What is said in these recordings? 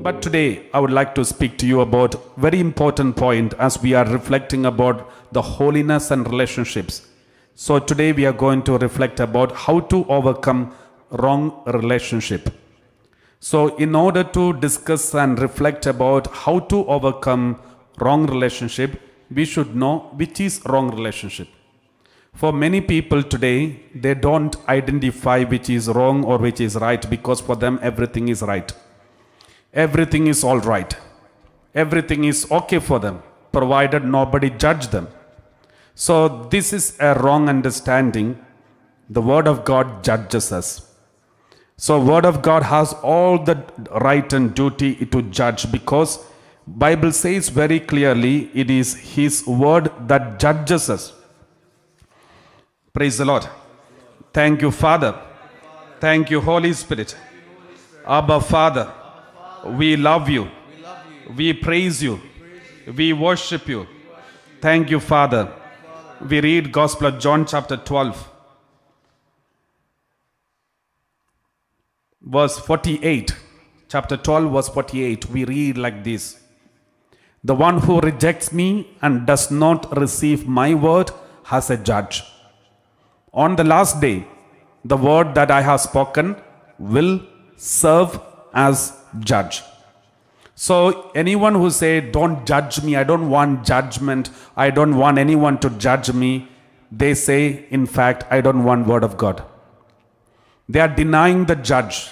But today I would like to speak to you about very important point as we are reflecting about the holiness and relationships. So today we are going to reflect about how to overcome wrong relationship. So in order to discuss and reflect about how to overcome wrong relationship, we should know which is wrong relationship. For many people today, they don't identify which is wrong or which is right, because for them everything is right. Everything is all right. Everything is okay for them, provided nobody judge them. So this is a wrong understanding. The Word of God judges us. So Word of God has all the right and duty to judge, because Bible says very clearly it is His Word that judges us. Praise the Lord. Thank you, Father. Thank you, Holy Spirit. Abba, Father, we love you. We praise you. We worship you. Thank you, Father. We read Gospel of John chapter 12, verse 48. Chapter 12, verse 48. We read like this. The one who rejects me and does not receive my word has a judge. On the last day, the word that I have spoken will serve as judge. So anyone who say, don't judge me, I don't want judgment, I don't want anyone to judge me, they say, in fact, I don't want word of God. They are denying the judge.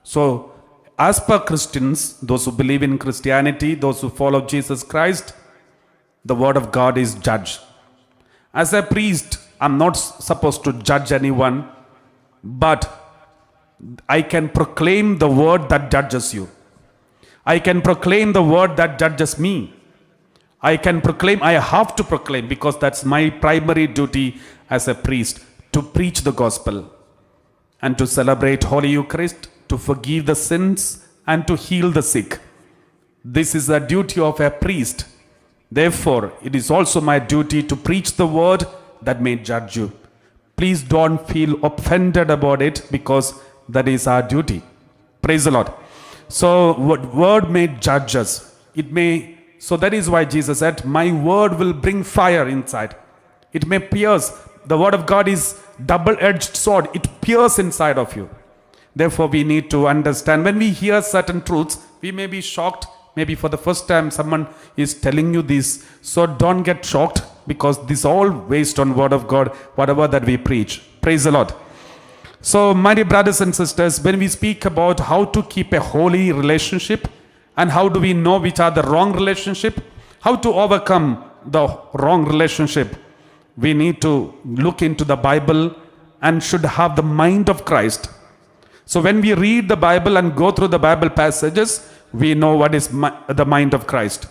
So as per Christians, those who believe in Christianity, those who follow Jesus Christ, the word of God is judge. As a priest, I'm not supposed to judge anyone, but I can proclaim the word that judges you. I can proclaim the word that judges me. I can proclaim, I have to proclaim, because that's my primary duty as a priest, to preach the gospel and to celebrate Holy Eucharist, to forgive the sins and to heal the sick. This is the duty of a priest. Therefore, it is also my duty to preach the word that may judge you. Please don't feel offended about it, because that is our duty. Praise the Lord. So what word may judge us. It may, so that is why Jesus said, my word will bring fire inside. It may pierce. The word of God is double-edged sword. It pierces inside of you. Therefore we need to understand, when we hear certain truths, we may be shocked. Maybe for the first time someone is telling you this. So don't get shocked, because this is all based on word of God, whatever that we preach. Praise the Lord. So my dear brothers and sisters, when we speak about how to keep a holy relationship, and how do we know which are the wrong relationship, how to overcome the wrong relationship, we need to look into the Bible and should have the mind of Christ. So when we read the Bible and go through the Bible passages, we know what is the mind of Christ.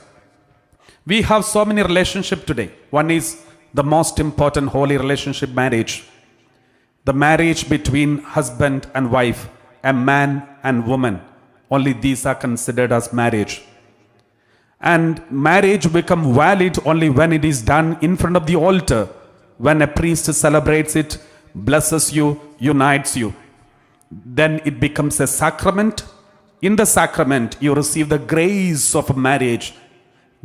We have so many relationships today. One is the most important holy relationship, marriage. The marriage between husband and wife, a man and woman. Only these are considered as marriage. And marriage becomes valid only when it is done in front of the altar. When a priest celebrates it, blesses you, unites you. Then it becomes a sacrament. In the sacrament, you receive the grace of marriage.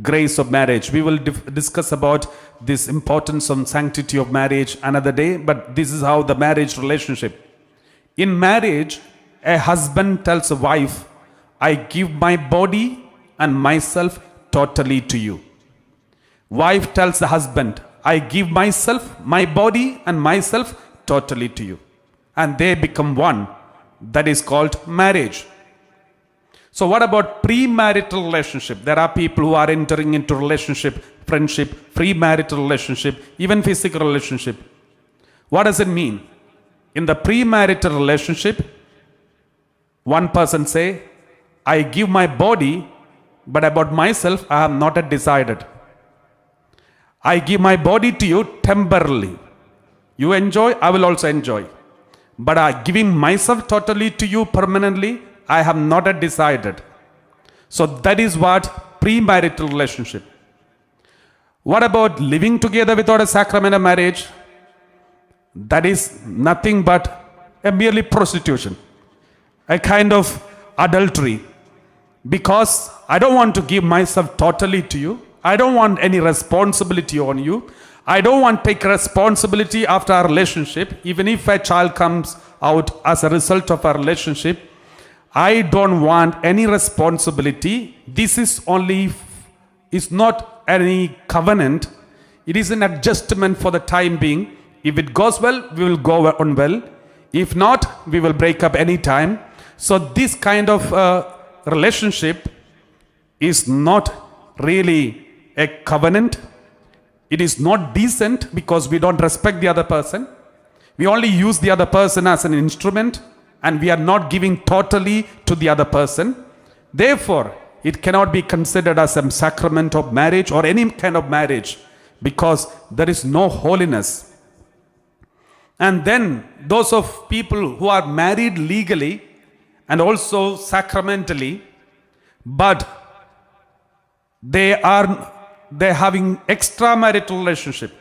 Grace of marriage. We will discuss about this importance of sanctity of marriage another day, but this is how the marriage relationship. In marriage, a husband tells a wife, I give my body and myself totally to you. Wife tells the husband, I give myself, my body and myself totally to you. And they become one. That is called marriage. So what about premarital relationship? There are people who are entering into relationship, friendship, premarital relationship, even physical relationship. What does it mean? In the premarital relationship, one person say, I give my body, but about myself, I have not yet decided. I give my body to you temporarily. You enjoy, I will also enjoy. But giving myself totally to you permanently, I have not yet decided. So that is what premarital relationship. What about living together without a sacrament of marriage? That is nothing but a merely prostitution, a kind of adultery. because I don't want to give myself totally to you. I don't want any responsibility on you. I don't want to take responsibility after our relationship. Even if a child comes out as a result of our relationship, I don't want any responsibility. This is not any covenant. It is an adjustment for the time being. If it goes well, we will go on well. If not, we will break up any time. So this kind of relationship is not really a covenant. It is not decent because we don't respect the other person. We only use the other person as an instrument, and we are not giving totally to the other person. Therefore, it cannot be considered as a sacrament of marriage or any kind of marriage, because there is no holiness. And then those of people who are married legally and also sacramentally, but they're having extramarital relationship.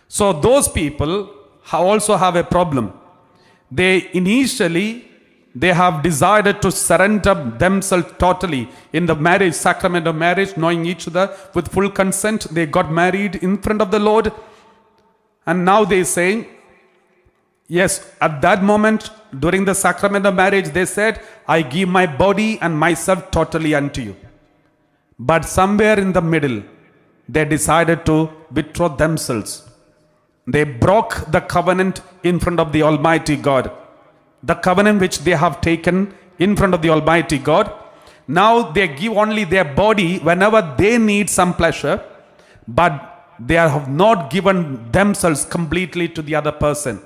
So those people also have a problem. They have decided to surrender themselves totally in the marriage, sacrament of marriage, knowing each other with full consent. They got married in front of the Lord. And now they're saying, yes, at that moment, during the sacrament of marriage, they said, I give my body and myself totally unto you. But somewhere in the middle, they decided to withdraw themselves. They broke the covenant in front of the Almighty God. The covenant which they have taken in front of the Almighty God. Now they give only their body whenever they need some pleasure, but they have not given themselves completely to the other person.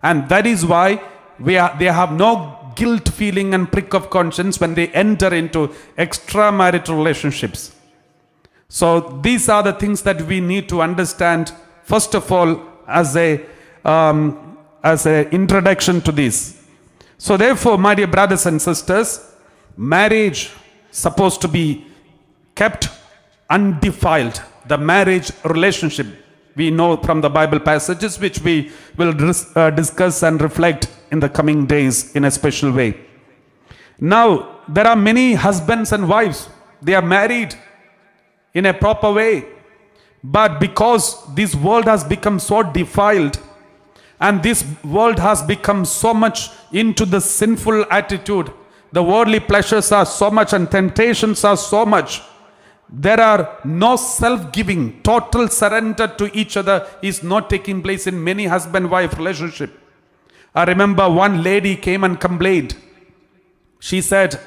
And that is why they have no guilt feeling and prick of conscience when they enter into extramarital relationships. So these are the things that we need to understand, first of all, as an introduction to this. So therefore, my dear brothers and sisters, marriage is supposed to be kept undefiled. The marriage relationship, we know from the Bible passages, which we will discuss and reflect in the coming days in a special way. Now, there are many husbands and wives. They are married in a proper way. But because this world has become so defiled, and this world has become so much into the sinful attitude, the worldly pleasures are so much and temptations are so much, there are no self-giving, total surrender to each other is not taking place in many husband-wife relationship. I remember one lady came and complained. She said,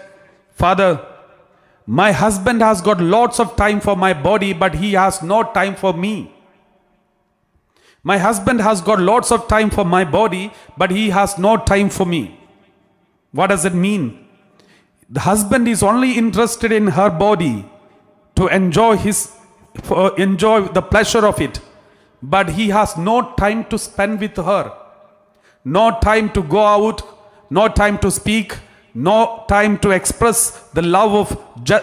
Father, my husband has got lots of time for my body, but he has no time for me. My husband has got lots of time for my body, but he has no time for me. What does it mean? The husband is only interested in her body to enjoy the pleasure of it, but he has no time to spend with her. No time to go out, no time to speak, no time to express the love of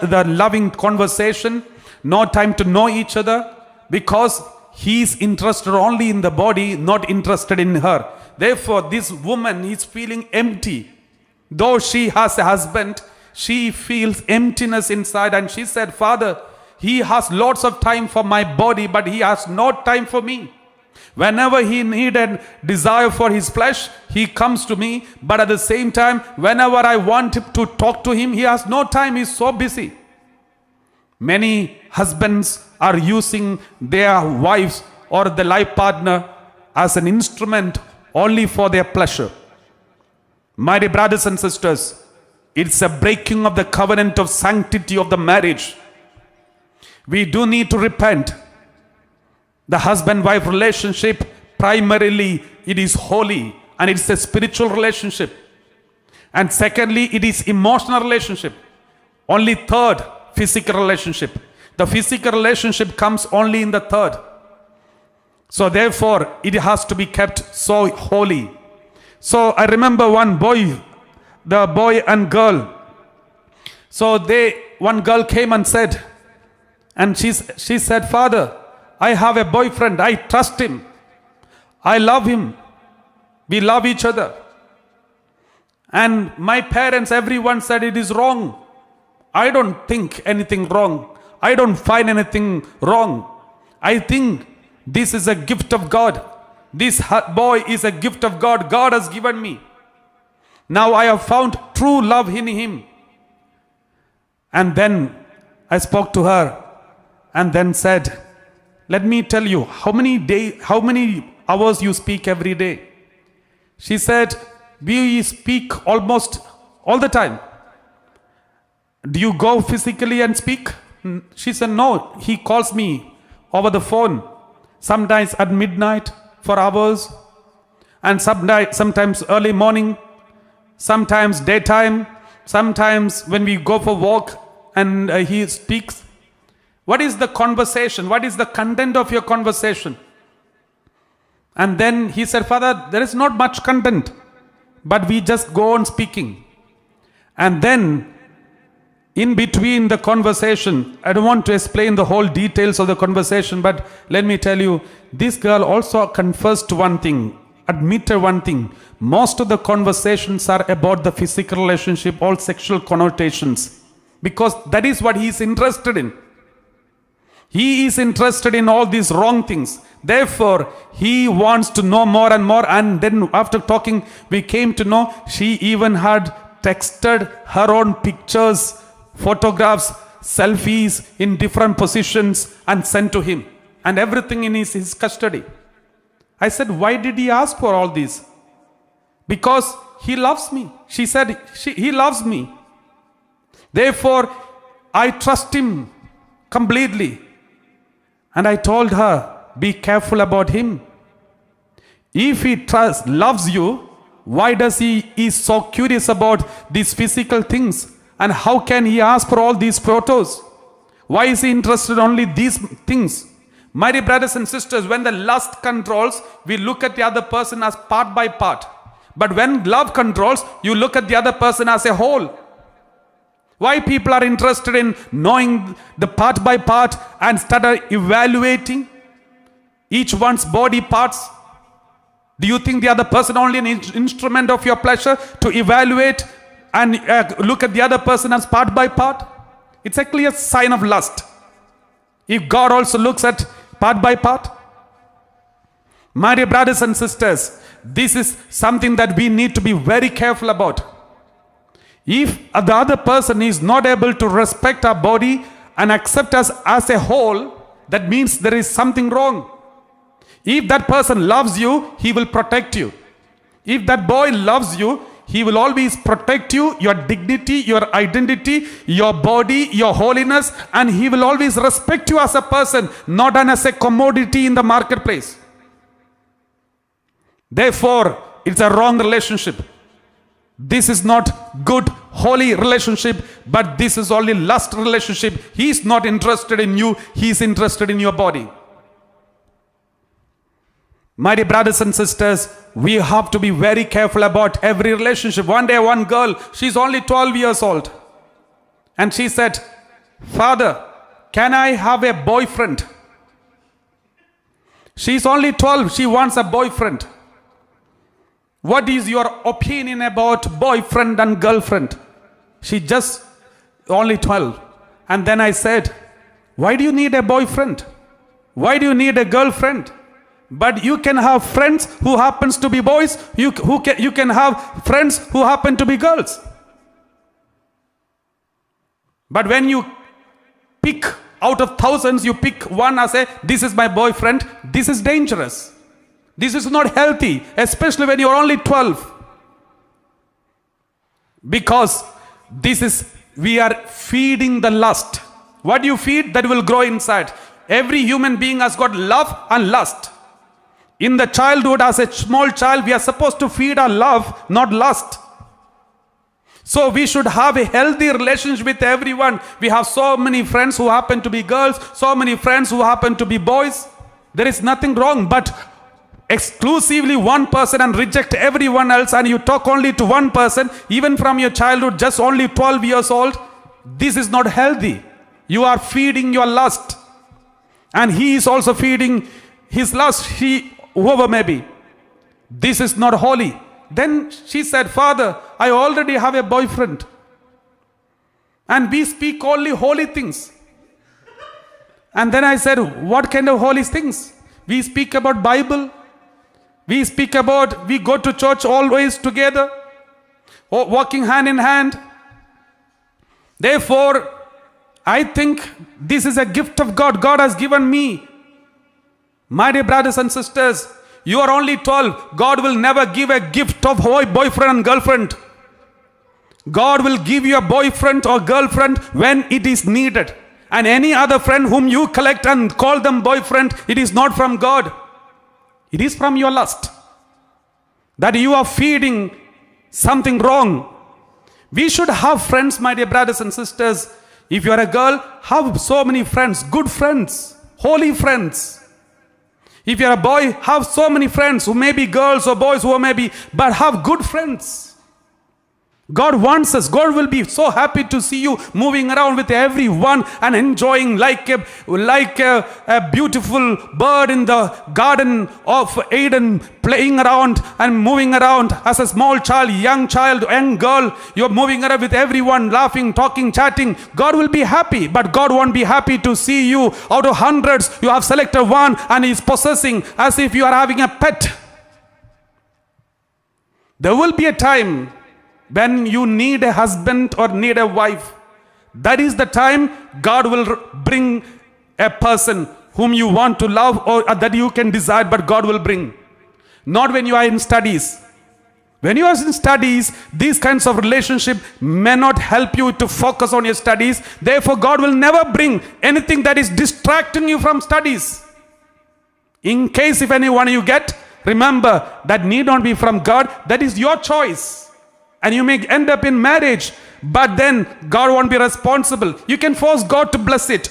the loving conversation, no time to know each other, because he is interested only in the body, not interested in her. Therefore, this woman is feeling empty. Though she has a husband, she feels emptiness inside, and she said, Father, he has lots of time for my body, but he has no time for me. Whenever he needed desire for his flesh, he comes to me. But at the same time, whenever I want to talk to him, he has no time. He's so busy. Many husbands are using their wives or the life partner as an instrument only for their pleasure. My dear brothers and sisters, it's a breaking of the covenant of sanctity of the marriage. We do need to repent. The husband-wife relationship, primarily, it is holy and it's a spiritual relationship. And secondly, it is emotional relationship. Only third, physical relationship. The physical relationship comes only in the third. So therefore, it has to be kept so holy. So I remember one boy, the boy and girl. So one girl came and said, and she said, Father, I have a boyfriend. I trust him. I love him. We love each other. And my parents, everyone said it is wrong. I don't think anything wrong. I don't find anything wrong. I think this is a gift of God. This boy is a gift of God. God has given me. Now I have found true love in him. And then I spoke to her and then said, let me tell you, how many hours you speak every day? She said, we speak almost all the time. Do you go physically and speak? She said, no, he calls me over the phone, sometimes at midnight for hours, and sometimes early morning, sometimes daytime, sometimes when we go for walk and he speaks. What is the conversation? What is the content of your conversation? And then he said, Father, there is not much content, but we just go on speaking. And then in between the conversation, I don't want to explain the whole details of the conversation, but let me tell you, this girl also confessed one thing, admitted one thing. Most of the conversations are about the physical relationship, all sexual connotations, because that is what he is interested in. He is interested in all these wrong things. Therefore, he wants to know more and more. And then after talking, we came to know she even had texted her own pictures, photographs, selfies in different positions and sent to him. And everything in his custody. I said, why did he ask for all this? Because he loves me. She said, he loves me. Therefore, I trust him completely. And I told her, be careful about him. If he loves you, why does he is so curious about these physical things? And how can he ask for all these photos? Why is he interested only these things? My dear brothers and sisters, when the lust controls, we look at the other person as part by part. But when love controls, you look at the other person as a whole. Why people are interested in knowing the part by part and start evaluating each one's body parts? Do you think the other person only an instrument of your pleasure to evaluate and look at the other person as part by part? It's a clear sign of lust. If God also looks at part by part. My dear brothers and sisters, this is something that we need to be very careful about. If the other person is not able to respect our body and accept us as a whole, that means there is something wrong. If that person loves you, he will protect you. If that boy loves you, he will always protect you, your dignity, your identity, your body, your holiness, and he will always respect you as a person, not as a commodity in the marketplace. Therefore, it's a wrong relationship. This is not good, holy relationship, but this is only lust relationship. He is not interested in you, he is interested in your body. My dear brothers and sisters, we have to be very careful about every relationship. One day, one girl, she's only 12 years old. And she said, Father, can I have a boyfriend? She's only 12, she wants a boyfriend. What is your opinion about boyfriend and girlfriend? She just only 12. And then I said, why do you need a boyfriend? Why do you need a girlfriend? But you can have friends who happens to be boys. You can have friends who happen to be girls. But when you pick out of thousands, you pick one as this is my boyfriend, this is dangerous. This is not healthy, especially when you are only 12. Because we are feeding the lust. What you feed, that will grow inside. Every human being has got love and lust. In the childhood, as a small child, we are supposed to feed our love, not lust. So we should have a healthy relationship with everyone. We have so many friends who happen to be girls, so many friends who happen to be boys. There is nothing wrong, but exclusively one person and reject everyone else, and you talk only to one person, even from your childhood, just only 12 years old, this is not healthy. You are feeding your lust. And he is also feeding his lust, whoever may be. This is not holy. Then she said, Father, I already have a boyfriend. And we speak only holy things. And then I said, what kind of holy things? We speak about Bible. We speak about, we go to church always together, walking hand in hand. Therefore, I think this is a gift of God. God has given me. My dear brothers and sisters, you are only 12. God will never give a gift of boyfriend and girlfriend. God will give you a boyfriend or girlfriend when it is needed. And any other friend whom you collect and call them boyfriend, it is not from God. It is from your lust. That you are feeding something wrong. We should have friends, my dear brothers and sisters. If you are a girl, have so many friends, good friends, holy friends. If you are a boy, have so many friends who may be girls or boys, who may be, but have good friends. God wants us. God will be so happy to see you moving around with everyone and enjoying like a beautiful bird in the garden of Eden, playing around and moving around as a small child, young girl. You're moving around with everyone, laughing, talking, chatting. God will be happy, but God won't be happy to see you out of hundreds. You have selected one and He's possessing as if you are having a pet. There will be a time when you need a husband or need a wife. That is the time God will bring a person whom you want to love or that you can desire, but God will bring. Not when you are in studies. When you are in studies, these kinds of relationship may not help you to focus on your studies. Therefore, God will never bring anything that is distracting you from studies. In case if anyone you get, remember that need not be from God. That is your choice. And you may end up in marriage, but then God won't be responsible. You can force God to bless it.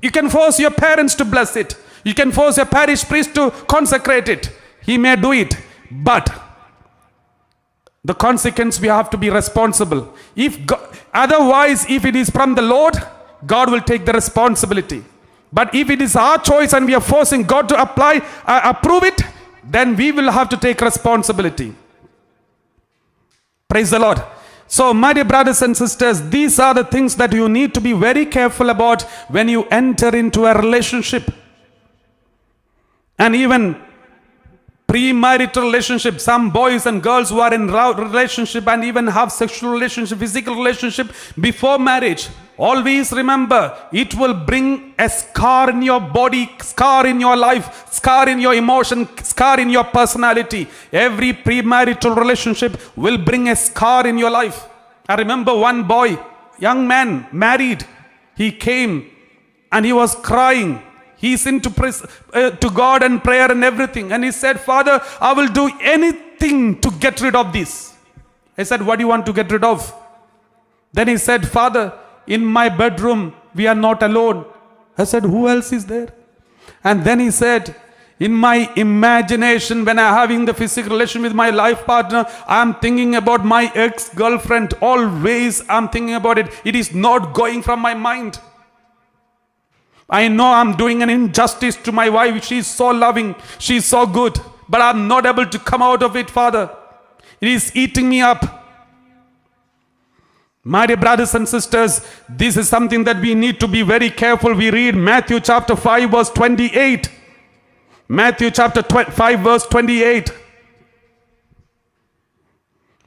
You can force your parents to bless it. You can force your parish priest to consecrate it. He may do it, but the consequence, we have to be responsible. Otherwise, if it is from the Lord, God will take the responsibility. But if it is our choice and we are forcing God to approve it, then we will have to take responsibility. Praise the Lord. So, my dear brothers and sisters, these are the things that you need to be very careful about when you enter into a relationship. And even premarital relationship, some boys and girls who are in relationship and even have sexual relationship, physical relationship before marriage, always remember, it will bring a scar in your body, scar in your life, scar in your emotion, scar in your personality. Every premarital relationship will bring a scar in your life. I remember one boy, young man, married. He came and he was crying. He's into to God and prayer and everything. And he said, Father, I will do anything to get rid of this. I said, what do you want to get rid of? Then he said, Father, in my bedroom, we are not alone. I said, who else is there? And then he said, in my imagination, when I'm having the physical relation with my life partner, I'm thinking about my ex-girlfriend. Always I'm thinking about it. It is not going from my mind. I know I'm doing an injustice to my wife. She's so loving. She's so good. But I'm not able to come out of it, Father. It is eating me up. My dear brothers and sisters, this is something that we need to be very careful. We read Matthew chapter 5 verse 28. Matthew chapter 5 verse 28.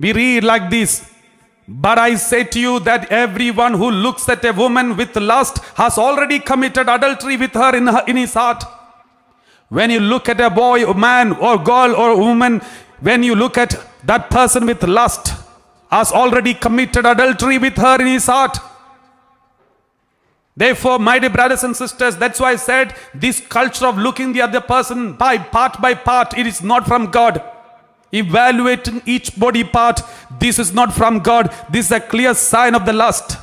We read like this. But I say to you that everyone who looks at a woman with lust has already committed adultery with her in his heart. When you look at a boy, or man, or girl, or woman, when you look at that person with lust, has already committed adultery with her in his heart. Therefore, my dear brothers and sisters, that's why I said this culture of looking the other person by part, it is not from God. Evaluating each body part, this is not from God. This is a clear sign of the lust.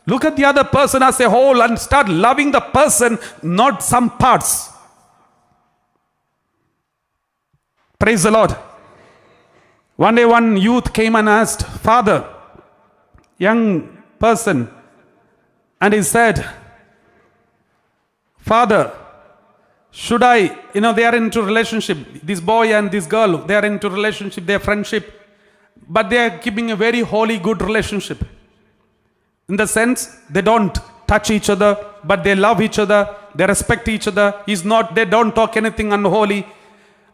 Look at the other person as a whole and start loving the person, not some parts. Praise the Lord. One day one youth came and asked, Father, young person, and he said, Father, should I, they are into relationship, this boy and this girl, they are into relationship, their friendship, but they are keeping a very holy, good relationship. In the sense, they don't touch each other, but they love each other, they respect each other. They don't talk anything unholy,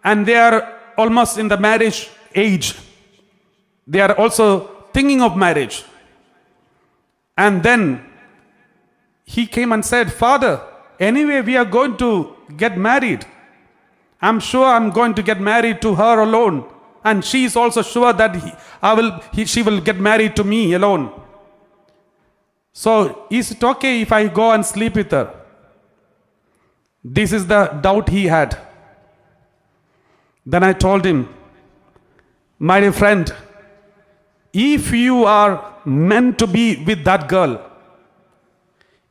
and they are almost in the marriage age. They are also thinking of marriage. And then he came and said, Father, anyway, we are going to get married. I'm sure I'm going to get married to her alone. And she is also sure that she will get married to me alone. So is it okay if I go and sleep with her? This is the doubt he had. Then I told him, my dear friend, if you are meant to be with that girl,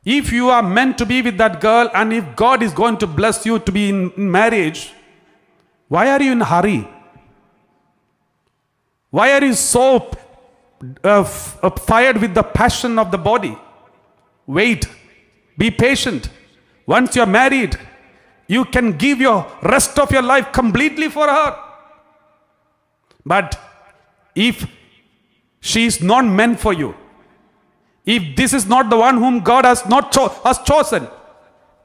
if you are meant to be with that girl, and if God is going to bless you to be in marriage, why are you in a hurry? Why are you so fired with the passion of the body? Wait, be patient. Once you're married, you can give your rest of your life completely for her. But if she is not meant for you, if this is not the one whom God has chosen,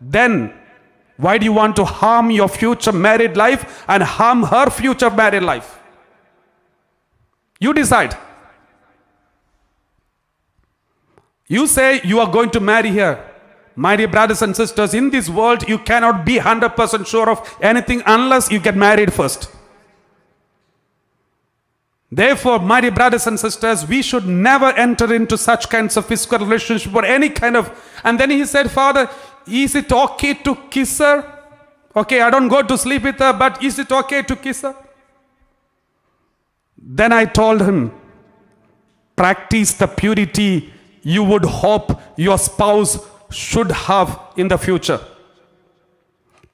then why do you want to harm your future married life and harm her future married life? You decide. You say you are going to marry her. My dear brothers and sisters, in this world you cannot be 100% sure of anything unless you get married first. Therefore, my dear brothers and sisters, we should never enter into such kinds of physical relationship or any kind of... And then he said, Father, is it okay to kiss her? Okay, I don't go to sleep with her, but is it okay to kiss her? Then I told him, practice the purity you would hope your spouse should have in the future.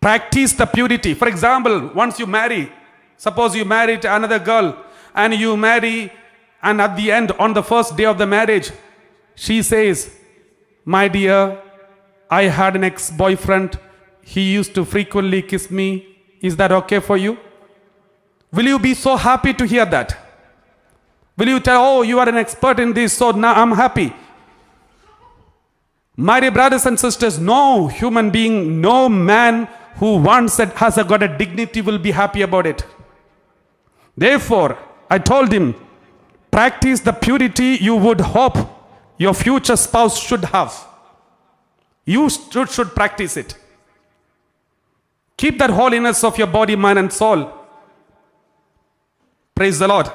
Practice the purity. For example, once you marry, suppose you married another girl, and you marry, and at the end, on the first day of the marriage, she says, my dear, I had an ex-boyfriend. He used to frequently kiss me. Is that okay for you? Will you be so happy to hear that? Will you tell, oh, you are an expert in this, so now I'm happy? My dear brothers and sisters, no human being, no man who once has got a dignity will be happy about it. Therefore, I told him, practice the purity you would hope your future spouse should have. You should practice it. Keep that holiness of your body, mind and soul. Praise the Lord.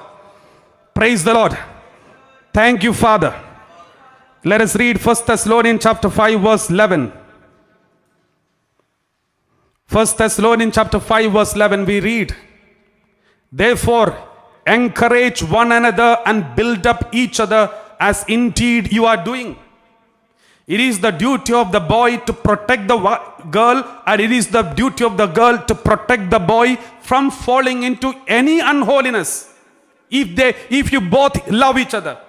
Praise the Lord. Thank you, Father. Let us read 1 Thessalonians chapter 5 verse 11. 1 Thessalonians chapter 5 verse 11 we read, therefore, encourage one another and build up each other as indeed you are doing. It is the duty of the boy to protect the girl, and it is the duty of the girl to protect the boy from falling into any unholiness. If you both love each other.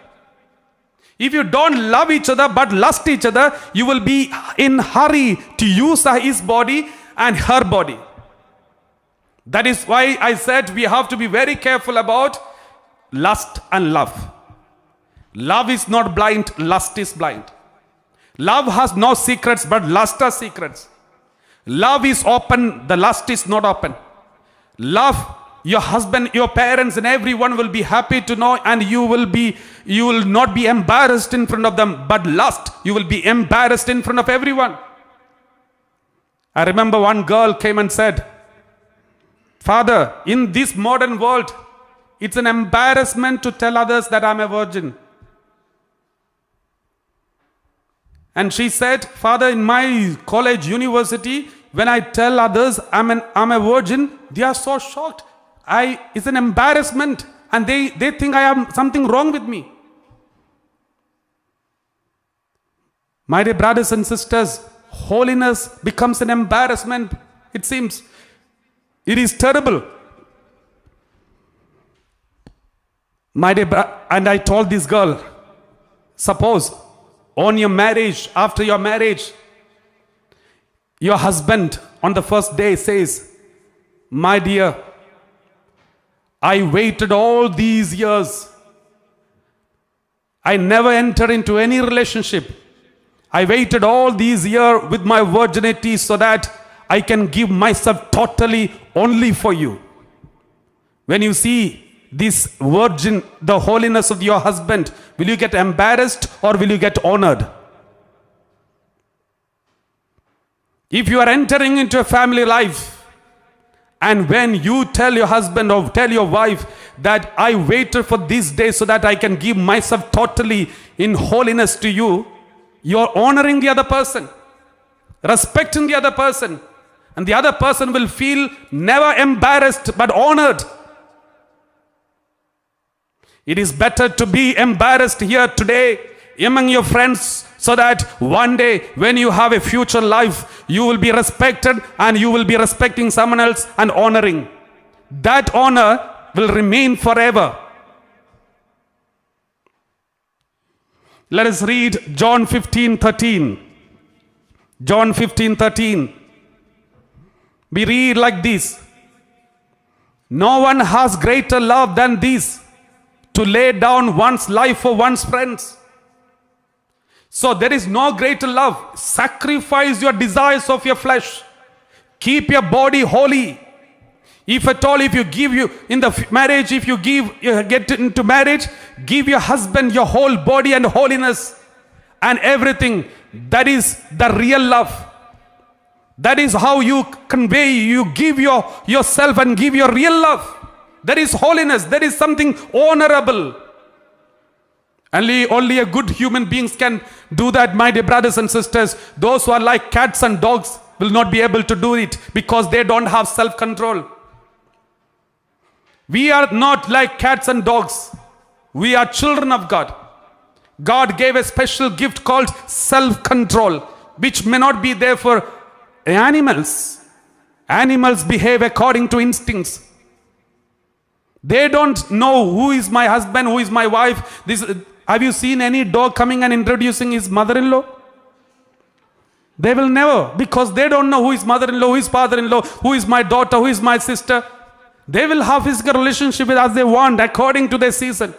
If you don't love each other but lust each other, you will be in hurry to use his body and her body. That is why I said we have to be very careful about lust and love. Love is not blind, lust is blind. Love has no secrets, but lust has secrets. Love is open, the lust is not open. Love, your husband, your parents and everyone will be happy to know, and you will not be embarrassed in front of them. But lust, you will be embarrassed in front of everyone. I remember one girl came and said, Father, in this modern world, it's an embarrassment to tell others that I'm a virgin. And she said, Father, in my college, university, when I tell others I'm a virgin, they are so shocked. It's an embarrassment, and they think I have something wrong with me. My dear brothers and sisters, holiness becomes an embarrassment, it seems. It is terrible. My dear, and I told this girl, suppose on your marriage, after your marriage, your husband on the first day says, my dear, I waited all these years. I never entered into any relationship. I waited all these years with my virginity so that I can give myself totally only for you. When you see this virgin, the holiness of your husband, will you get embarrassed or will you get honored? If you are entering into a family life, and when you tell your husband or tell your wife that I waited for this day so that I can give myself totally in holiness to you, you're honoring the other person, respecting the other person, and the other person will feel never embarrassed but honored. It is better to be embarrassed here today among your friends so that one day when you have a future life, you will be respected and you will be respecting someone else and honoring. That honor will remain forever. Let us read John 15:13. John 15:13. We read like this. No one has greater love than this, to lay down one's life for one's friends. So there is no greater love. Sacrifice your desires of your flesh. Keep your body holy. If at all, if you give you in the marriage, if you get into marriage, give your husband your whole body and holiness and everything. That is the real love. That is how you convey, you give yourself and give your real love. That is holiness. That is something honorable. Only a good human beings can do that, my dear brothers and sisters. Those who are like cats and dogs will not be able to do it because they don't have self-control. We are not like cats and dogs. We are children of God. God gave a special gift called self-control, which may not be there for animals. Animals behave according to instincts. They don't know who is my husband, who is my wife. Have you seen any dog coming and introducing his mother-in-law? They will never, because they don't know who is mother-in-law, who is father-in-law, who is my daughter, who is my sister. They will have physical relationship as they want according to their season.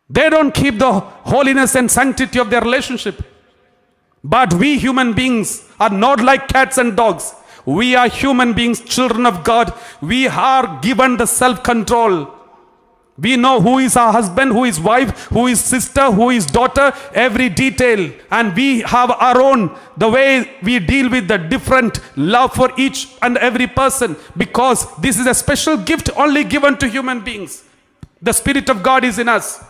They don't keep the holiness and sanctity of their relationship. But we human beings are not like cats and dogs. We are human beings, children of God. We are given the self-control. We know who is our husband, who is wife, who is sister, who is daughter, every detail. And we have our own, the way we deal with the different love for each and every person. Because this is a special gift only given to human beings. The Spirit of God is in us.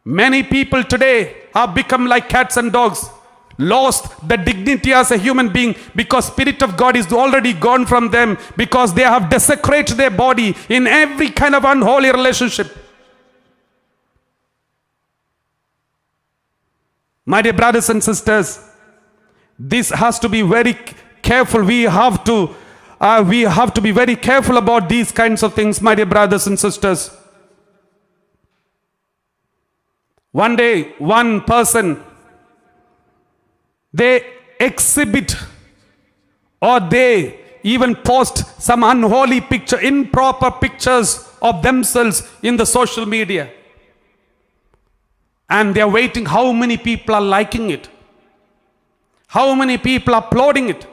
Many people today have become like cats and dogs. Lost the dignity as a human being because Spirit of God is already gone from them, because they have desecrated their body in every kind of unholy relationship. My dear brothers and sisters, this has to be very careful. We have to be very careful about these kinds of things, my dear brothers and sisters. One day, one person, they exhibit or they even post some unholy picture, improper pictures of themselves in the social media. And they are waiting how many people are liking it. How many people are applauding it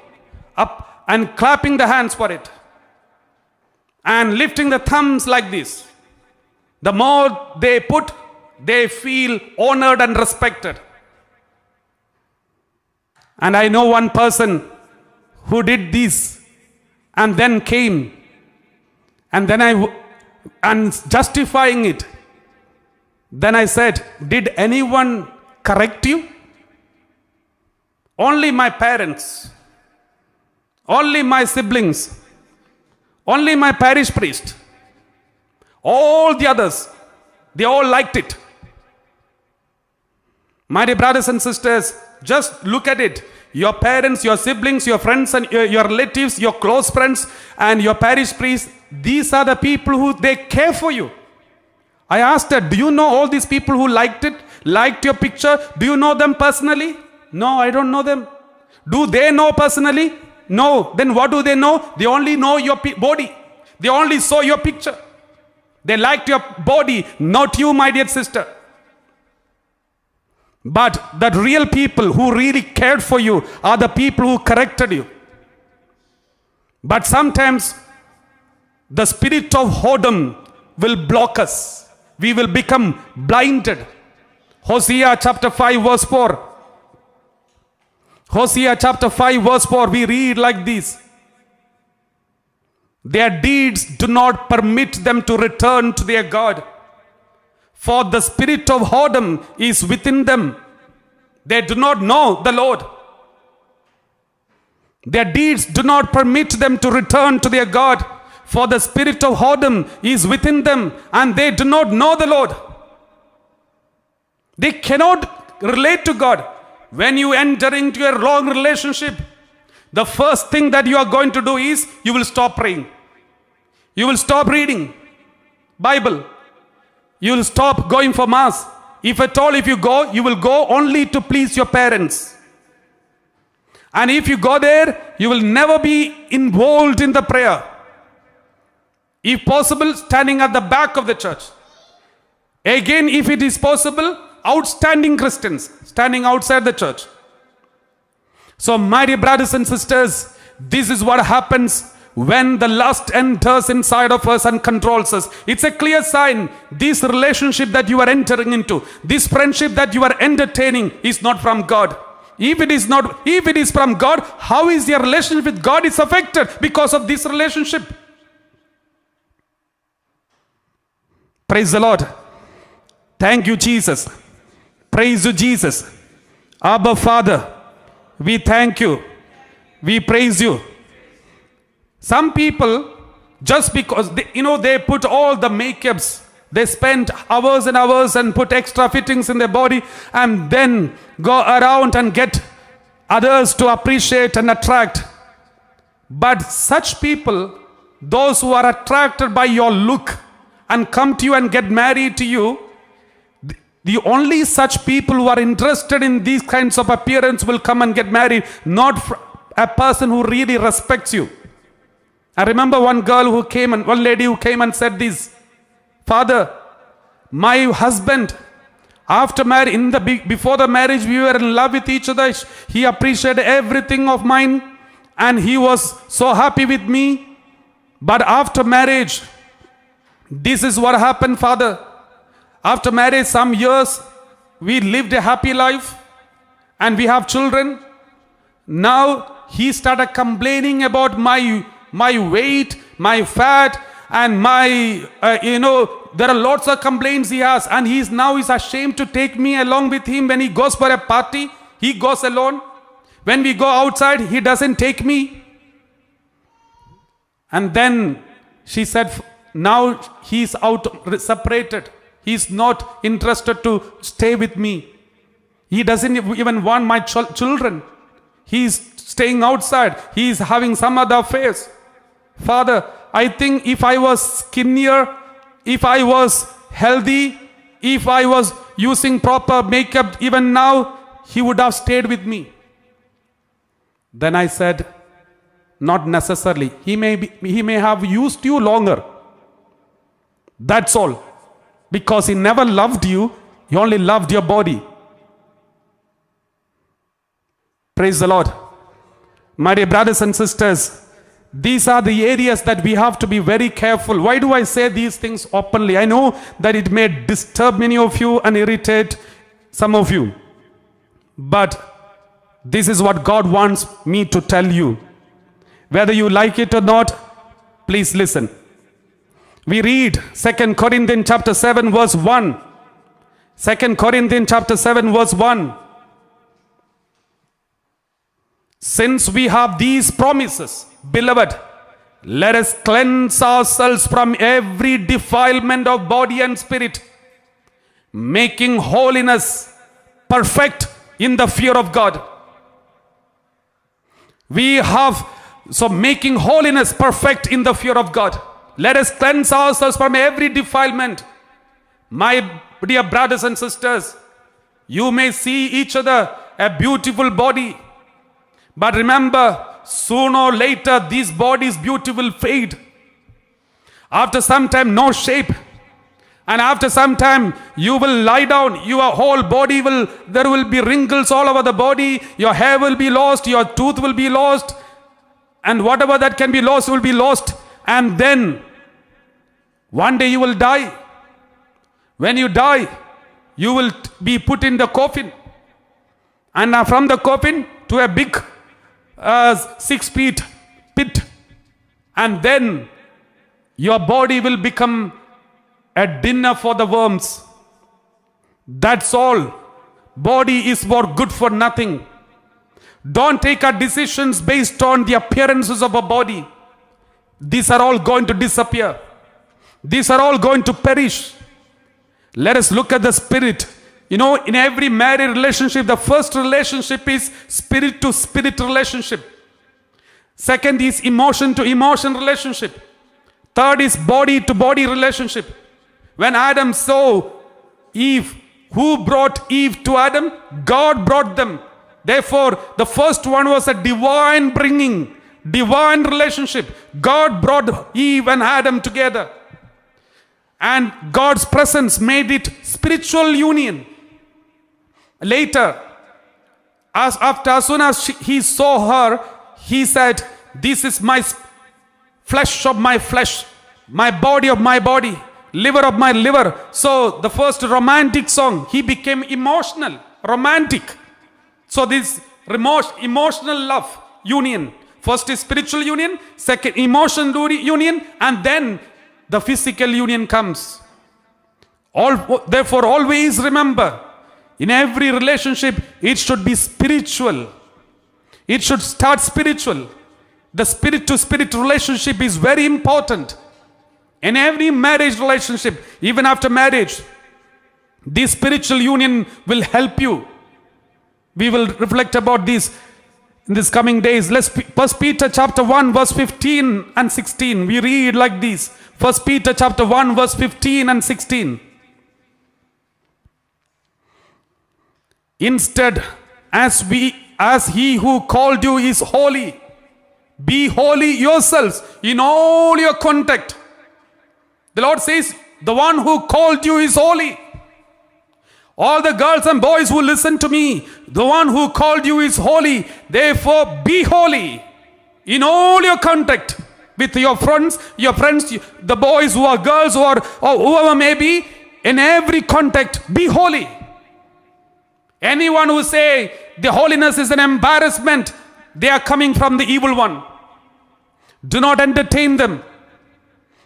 up and clapping the hands for it. And lifting the thumbs like this. The more they put, they feel honored and respected. And I know one person who did this and then came and justifying it. Then I said, did anyone correct you? Only my parents, only my siblings, only my parish priest. All the others, they all liked it. My dear brothers and sisters, just look at it. Your parents, your siblings, your friends and your relatives, your close friends and your parish priest, these are the people who they care for you. I asked her, do you know all these people who liked it, liked your picture? Do you know them personally? No, I don't know them. Do they know personally? No. Then what do they know? They only know your body. They only saw your picture. They liked your body, not you, my dear sister. But the real people who really cared for you are the people who corrected you. But sometimes the spirit of whoredom will block us. We will become blinded. Hosea chapter 5 verse 4. Hosea chapter 5 verse 4, we read like this. Their deeds do not permit them to return to their God, for the spirit of whoredom is within them. They do not know the Lord. Their deeds do not permit them to return to their God, for the spirit of whoredom is within them, and they do not know the Lord. They cannot relate to God. When you enter into a wrong relationship, the first thing that you are going to do is you will stop praying. You will stop reading Bible. You will stop going for mass. If at all, if you go, you will go only to please your parents. And if you go there, you will never be involved in the prayer. If possible, standing at the back of the church. Again, if it is possible, outstanding Christians standing outside the church. So, my dear brothers and sisters, this is what happens when the lust enters inside of us and controls us. It's a clear sign this relationship that you are entering into, this friendship that you are entertaining is not from God. If it is from God, how is your relationship with God is affected because of this relationship? Praise the Lord. Thank you, Jesus. Praise you, Jesus. Abba, Father, we thank you. We praise you. Some people, just because they put all the makeups, they spend hours and hours and put extra fittings in their body and then go around and get others to appreciate and attract. But such people, those who are attracted by your look and come to you and get married to you, the only such people who are interested in these kinds of appearance will come and get married, not a person who really respects you. I remember one lady who came and said this, Father, my husband, after marriage, before the marriage, we were in love with each other. He appreciated everything of mine and he was so happy with me. But after marriage, this is what happened, Father. After marriage, some years, we lived a happy life and we have children. Now he started complaining about my weight, my fat, and there are lots of complaints he has, and he's ashamed to take me along with him. When he goes for a party, he goes alone. When we go outside, he doesn't take me. And then she said, now he's separated. He's not interested to stay with me. He doesn't even want my children. He's staying outside. He's having some other affairs. Father, I think if I was skinnier, if I was healthy, if I was using proper makeup, even now, he would have stayed with me. Then I said, not necessarily. He may have used you longer. That's all. Because he never loved you, he only loved your body. Praise the Lord. My dear brothers and sisters, these are the areas that we have to be very careful. Why do I say these things openly? I know that it may disturb many of you and irritate some of you. But this is what God wants me to tell you. Whether you like it or not, please listen. We read 2 Corinthians chapter 7 verse 1. 2 Corinthians chapter 7 verse 1. Since we have these promises, beloved, let us cleanse ourselves from every defilement of body and spirit, making holiness perfect in the fear of God. Making holiness perfect in the fear of God. Let us cleanse ourselves from every defilement. My dear brothers and sisters, you may see each other a beautiful body. But remember, sooner or later, these bodies beautiful fade. After some time, no shape. And after some time, you will lie down. Your whole body there will be wrinkles all over the body. Your hair will be lost. Your tooth will be lost. And whatever that can be lost will be lost. And then, one day you will die. When you die, you will be put in the coffin. And from the coffin to a big 6 feet pit. And then, your body will become a dinner for the worms. That's all. Body is good for nothing. Don't take our decisions based on the appearances of a body. These are all going to disappear. These are all going to perish. Let us look at the spirit. You know, in every married relationship, the first relationship is spirit to spirit relationship. Second is emotion to emotion relationship. Third is body to body relationship. When Adam saw Eve, who brought Eve to Adam? God brought them. Therefore, the first one was a divine bringing, divine relationship. God brought Eve and Adam together. And God's presence made it spiritual union. Later, as soon as he saw her, he said, "This is my flesh of my flesh, my body of my body, liver of my liver." So the first romantic song, he became emotional, romantic. So this emotional love union. First is spiritual union, second emotional union, and then the physical union comes. Therefore, always remember, in every relationship, it should be spiritual. It should start spiritual. The spirit to spirit relationship is very important. In every marriage relationship, even after marriage, this spiritual union will help you. We will reflect about this in these coming days. Let's 1 Peter chapter 1 verse 15 and 16. We read like this. 1 Peter chapter 1 verse 15 and 16. Instead, as he who called you is holy, be holy yourselves in all your conduct. The Lord says, the one who called you is holy. All the girls and boys who listen to me, the one who called you is holy. Therefore, be holy in all your conduct with your friends, the boys who are girls or whoever may be. In every contact, be holy. Anyone who say the holiness is an embarrassment, they are coming from the evil one. Do not entertain them.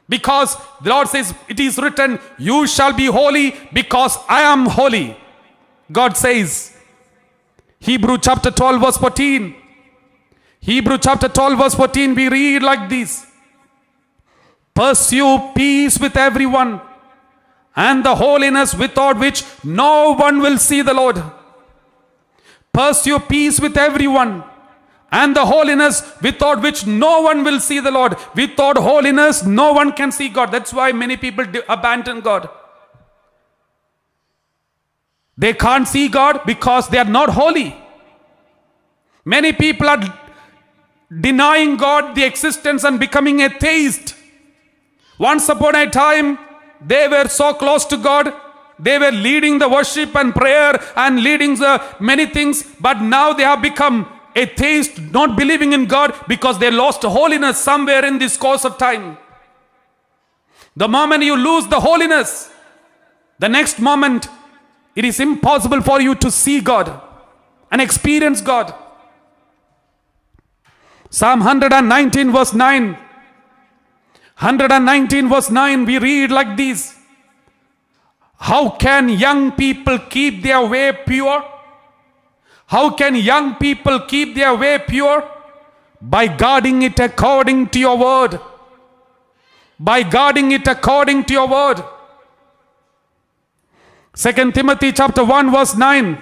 Because the Lord says, it is written, you shall be holy because I am holy. God says, Hebrew chapter 12 verse 14. Hebrew chapter 12 verse 14, we read like this. Pursue peace with everyone and the holiness without which no one will see the Lord. Pursue peace with everyone and the holiness without which no one will see the Lord. Without holiness, no one can see God. That's why many people abandon God. They can't see God because they are not holy. Many people are denying God the existence and becoming atheist. Once upon a time, they were so close to God. They were leading the worship and prayer and leading the many things. But now they have become atheist, not believing in God because they lost holiness somewhere in this course of time. The moment you lose the holiness, the next moment, it is impossible for you to see God and experience God. Psalm 119 verse 9. 119 verse 9, we read like this. How can young people keep their way pure? How can young people keep their way pure? By guarding it according to your word. By guarding it according to your word. 2 Timothy chapter 1 verse 9.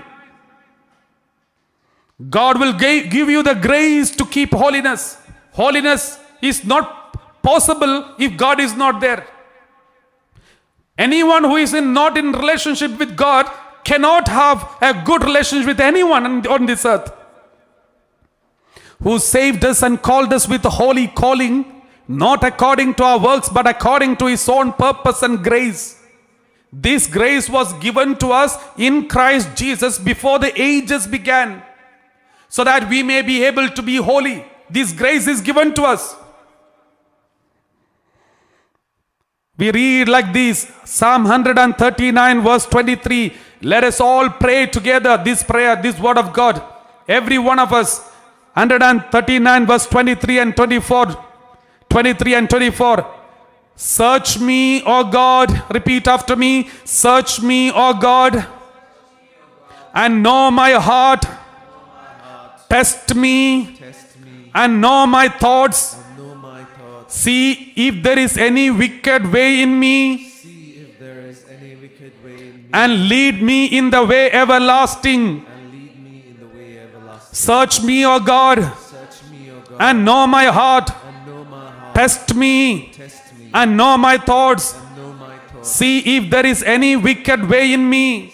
God will give you the grace to keep holiness. Holiness is not possible if God is not there. Anyone who is not in relationship with God cannot have a good relationship with anyone on this earth. Who saved us and called us with a holy calling, not according to our works, but according to his own purpose and grace, This grace was given to us in Christ Jesus before the ages began, so that we may be able to be holy. This grace is given to us. We read like this, Psalm 139 verse 23. Let us all pray together this prayer, this word of God. Every one of us. 139 verse 23 and 24. 23 and 24. Search me, O God. Repeat after me. Search me, O God, and know my heart. Test me and know my thoughts. See if there is any wicked way in me, and lead me in the way everlasting. Search me, O God, and know my heart. Test me and know my thoughts. See if there is any wicked way in me,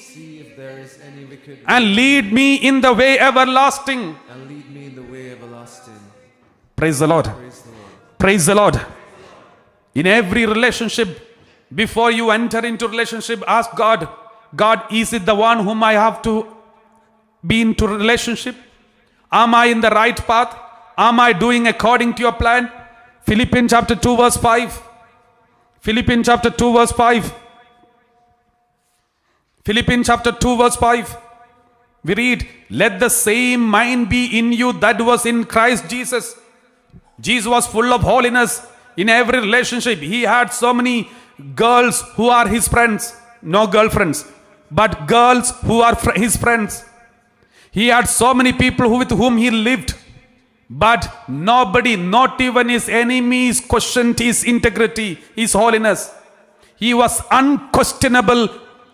and lead me in the way everlasting. Praise the Lord. Praise the Lord. In every relationship, before you enter into relationship, ask God, God, is it the one whom I have to be into relationship? Am I in the right path? Am I doing according to your plan? Philippians chapter 2 verse 5. Philippians chapter 2 verse 5. Philippians chapter 2 verse 5. We read, let the same mind be in you that was in Christ Jesus. Jesus was full of holiness in every relationship. He had so many girls who are his friends. No girlfriends, but girls who are his friends. He had so many people with whom he lived. But nobody, not even his enemies, questioned his integrity, his holiness. He was unquestionable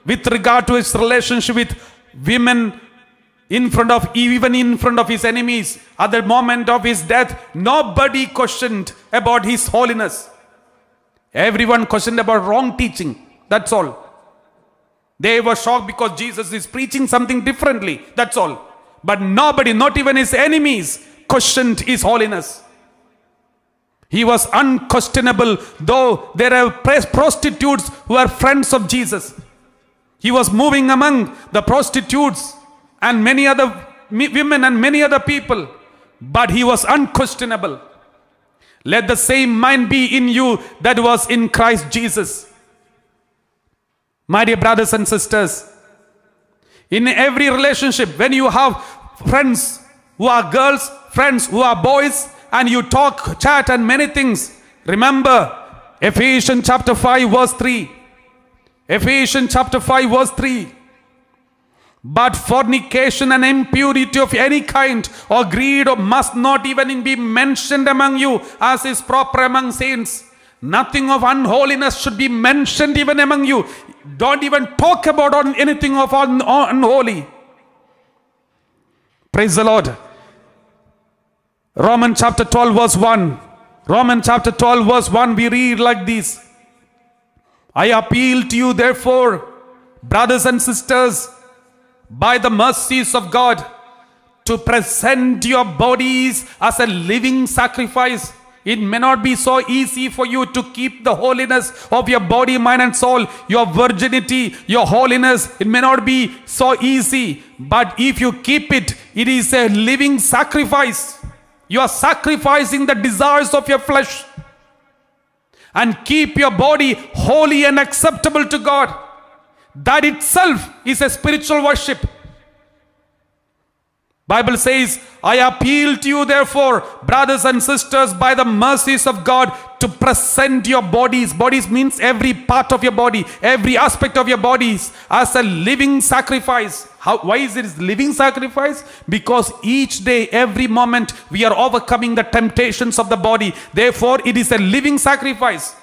with regard to his relationship with women, even in front of his enemies. At the moment of his death, nobody questioned about his holiness. Everyone questioned about wrong teaching. That's all. They were shocked because Jesus is preaching something differently. That's all. But nobody, not even his enemies, questioned his holiness. He was unquestionable, though there are prostitutes who are friends of Jesus. He was moving among the prostitutes and many other women and many other people, but he was unquestionable. Let the same mind be in you that was in Christ Jesus. My dear brothers and sisters, in every relationship, when you have friends who are girls, friends who are boys, and you talk, chat and many things, remember Ephesians chapter 5 verse 3. Ephesians chapter 5 verse 3. But fornication and impurity of any kind or greed must not even be mentioned among you, as is proper among saints. Nothing of unholiness should be mentioned even among you. Don't even talk about anything of unholy. Praise the Lord. Romans chapter 12 verse 1. Romans chapter 12 verse 1, we read like this. I appeal to you therefore, brothers and sisters, by the mercies of God, to present your bodies as a living sacrifice. It may not be so easy for you to keep the holiness of your body, mind and soul, your virginity, your holiness. It may not be so easy, but if you keep it, it is a living sacrifice. You are sacrificing the desires of your flesh, and keep your body holy and acceptable to God. That itself is a spiritual worship. Bible says, I appeal to you therefore, brothers and sisters, by the mercies of God, to present your bodies. Bodies means every part of your body, every aspect of your bodies, as a living sacrifice. Why is it living sacrifice? Because each day, every moment, we are overcoming the temptations of the body. Therefore, it is a living sacrifice.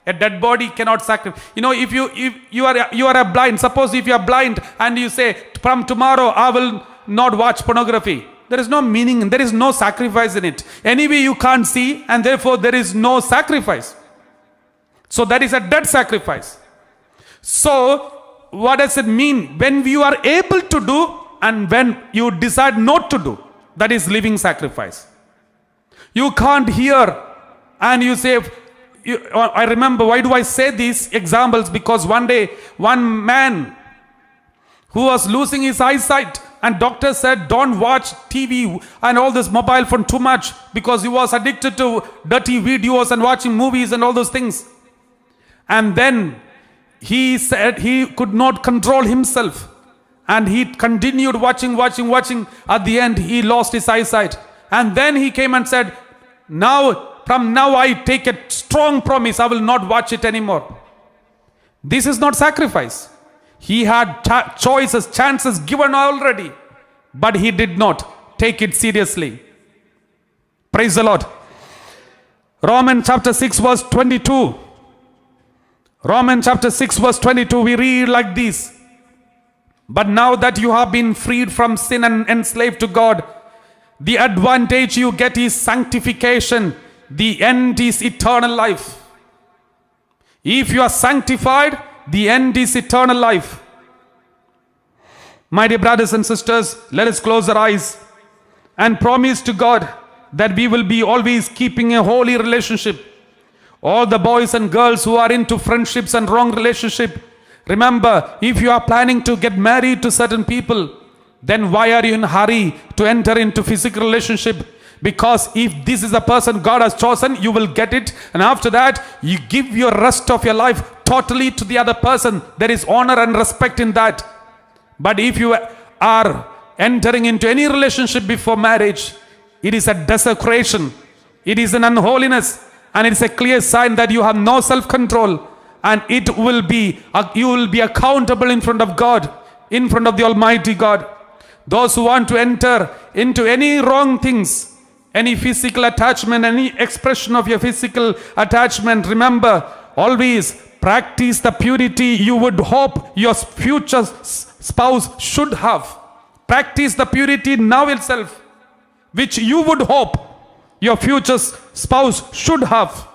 A dead body cannot sacrifice. You know, if you are a blind, suppose if you are blind and you say, from tomorrow I will not watch pornography. There is no meaning, there is no sacrifice in it. Anyway, you can't see, and therefore there is no sacrifice. So that is a dead sacrifice. So what does it mean? When you are able to do and when you decide not to do, that is living sacrifice. You can't hear and you say, I remember, why do I say these examples? Because one day, one man who was losing his eyesight, and doctor said, don't watch TV and all this mobile phone too much, because he was addicted to dirty videos and watching movies and all those things. And then he said he could not control himself, and he continued watching. At the end, he lost his eyesight. And then he came and said, from now I take a strong promise, I will not watch it anymore. This is not sacrifice. He had chances given already, but he did not take it seriously. Praise the Lord. Romans chapter 6 verse 22. Romans chapter 6 verse 22, we read like this. But now that you have been freed from sin and enslaved to God, the advantage you get is sanctification. The end is eternal life. If you are sanctified, the end is eternal life. My dear brothers and sisters, let us close our eyes and promise to God that we will be always keeping a holy relationship. All the boys and girls who are into friendships and wrong relationship, remember, if you are planning to get married to certain people, then why are you in a hurry to enter into physical relationship? Because if this is a person God has chosen, you will get it. And after that, you give your rest of your life totally to the other person. There is honor and respect in that. But if you are entering into any relationship before marriage, it is a desecration. It is an unholiness. And it's a clear sign that you have no self-control. And it will be, you will be accountable in front of God, in front of the Almighty God. Those who want to enter into any wrong things, any physical attachment, any expression of your physical attachment, remember, always practice the purity you would hope your future spouse should have. Practice the purity now itself, which you would hope your future spouse should have.